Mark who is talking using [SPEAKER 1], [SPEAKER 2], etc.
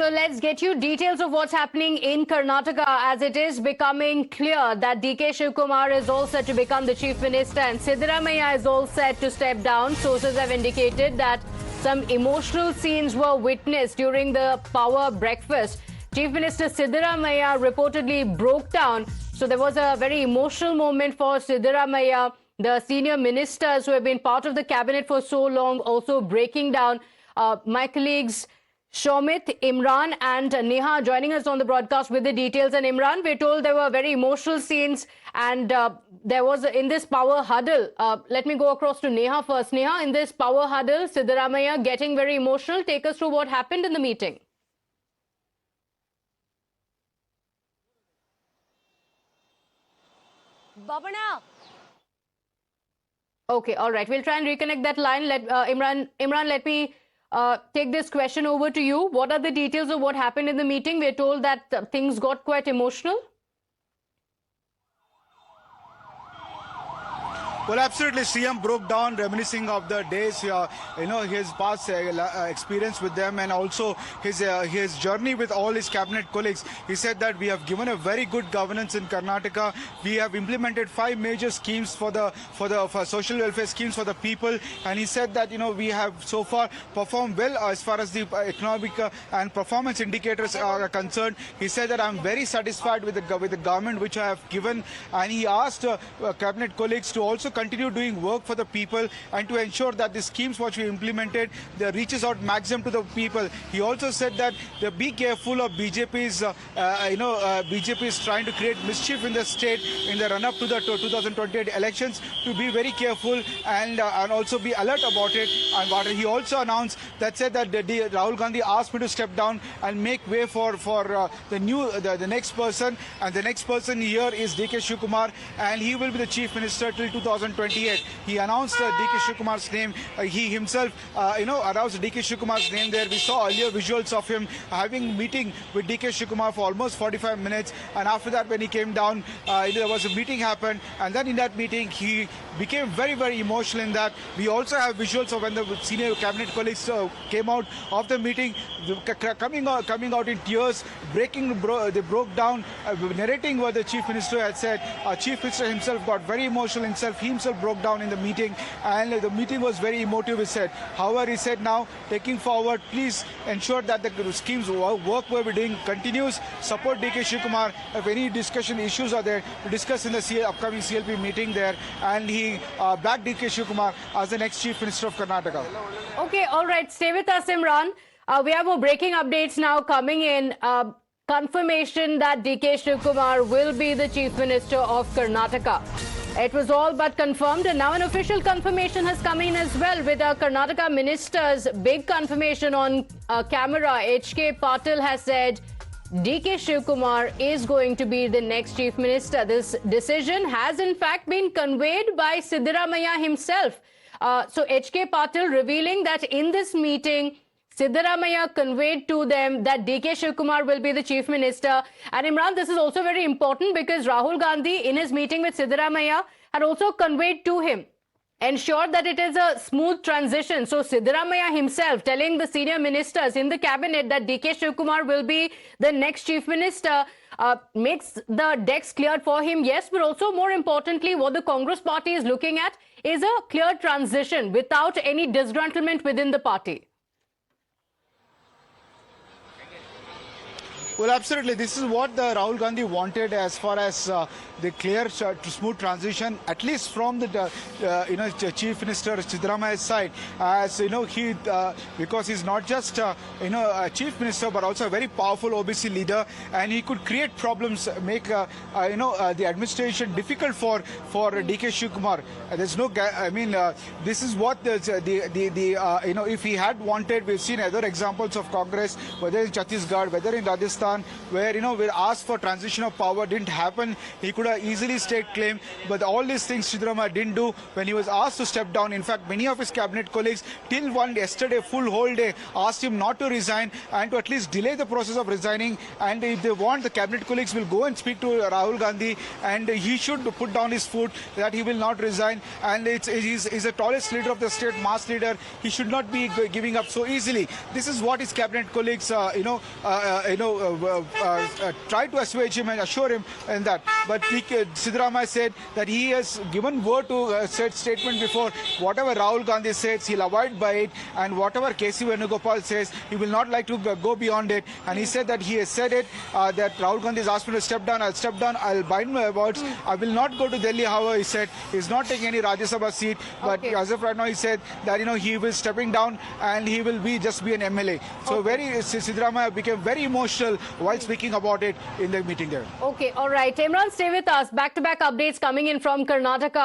[SPEAKER 1] So let's get you details of what's happening in Karnataka, as it is becoming clear that DK Shivkumar is all set to become the chief minister and Siddaramaiah is all set to step down. Sources have indicated that some emotional scenes were witnessed during the power breakfast. Chief Minister Siddaramaiah reportedly broke down. So there was a very emotional moment for Siddaramaiah. The senior ministers who have been part of the cabinet for so long also breaking down. My colleagues Shomit, Imran and Neha joining us on the broadcast with the details. And Imran, we're told there were very emotional scenes and there was in this power huddle. Let me go across to Neha first. Neha, in this power huddle, Siddaramaiah getting very emotional. Take us through what happened in the meeting.
[SPEAKER 2] Babana.
[SPEAKER 1] Okay, all right. We'll try and reconnect that line. Imran, let me take this question over to you. What are the details of what happened in the meeting? We're told that things got quite emotional.
[SPEAKER 3] Well, absolutely. CM broke down, reminiscing of the days, his past experience with them, and also his journey with all his cabinet colleagues. He said that we have given a very good governance in Karnataka. We have implemented 5 major schemes for social welfare schemes for the people, and he said that we have so far performed well as far as the economic and performance indicators are concerned. He said that I'm very satisfied with the government which I have given, and he asked cabinet colleagues to also continue doing work for the people and to ensure that the schemes which we implemented reaches out maximum to the people. He also said that be careful of BJP's, BJP is trying to create mischief in the state in the run-up to the 2028 elections. To be very careful and also be alert about it. And what he also announced that said that Rahul Gandhi asked me to step down and make way for the next person, and the next person here is DK Shivkumar, and he will be the chief minister till 2028. He announced DK Shivkumar's name. He himself, announced DK Shivkumar's name there. We saw earlier visuals of him having a meeting with DK Shivkumar for almost 45 minutes. And after that, when he came down, there was a meeting happened. And then in that meeting, he became very, very emotional in that. We also have visuals of when the senior cabinet colleagues came out of the meeting, coming out in tears, they broke down, narrating what the chief minister had said. Chief minister himself got very emotional himself. He himself broke down in the meeting, and the meeting was very emotive, he said. However, he said now, taking forward, please ensure that the schemes work we're doing continues. Support DK Shivkumar. If any discussion issues are there, to discuss in the upcoming CLP meeting there. And he backed DK Shivkumar as the next chief minister of Karnataka.
[SPEAKER 1] Okay, all right. Stay with us, Imran. We have more breaking updates now coming in. Confirmation that DK Shivkumar will be the chief minister of Karnataka. It was all but confirmed, and now an official confirmation has come in as well with the Karnataka minister's big confirmation on camera. HK Patil has said DK Shivkumar is going to be the next chief minister. This decision has in fact been conveyed by Siddaramaiah himself. So HK Patil revealing that in this meeting, Siddaramaiah conveyed to them that DK Shivkumar will be the chief minister. And Imran, this is also very important because Rahul Gandhi, in his meeting with Siddaramaiah, had also conveyed to him, ensured that it is a smooth transition. So Siddaramaiah himself telling the senior ministers in the cabinet that DK Shivkumar will be the next chief minister makes the decks cleared for him, yes, but also more importantly, what the Congress party is looking at is a clear transition without any disgruntlement within the party.
[SPEAKER 3] Well, absolutely. This is what the Rahul Gandhi wanted as far as the clear, smooth transition, at least from the Chief Minister Siddaramaiah's side. As because he's not just a Chief Minister, but also a very powerful OBC leader, and he could create problems, make the administration difficult for DK Shivkumar. There's no, this is what if he had wanted. We've seen other examples of Congress, whether in Chhattisgarh, whether in Rajasthan. Imran, where where asked for transition of power didn't happen. He could have easily state claim, but all these things Siddaramaiah didn't do when he was asked to step down. In fact, many of his cabinet colleagues till one yesterday, whole day, asked him not to resign and to at least delay the process of resigning. And if they want, the cabinet colleagues will go and speak to Rahul Gandhi, and he should put down his foot that he will not resign. And he's the tallest leader of the state, mass leader. He should not be giving up so easily. This is what his cabinet colleagues, try to assuage him and assure him in that. But Siddaramaiah said that he has given word to said statement before. Whatever Rahul Gandhi says, he'll abide by it, and whatever K.C. Venugopal says, he will not like to go beyond it. And he said that he has said it, that Rahul Gandhi has asked me to step down. I'll step down. I'll bind my words. I will not go to Delhi. However, he said he's not taking any Rajya Sabha seat. But as of right now, he said that he will stepping down and he will just be an MLA. So Siddaramaiah became very emotional while speaking about it in the meeting there.
[SPEAKER 1] Okay, all right. Imran, stay with us. Back-to-back updates coming in from Karnataka.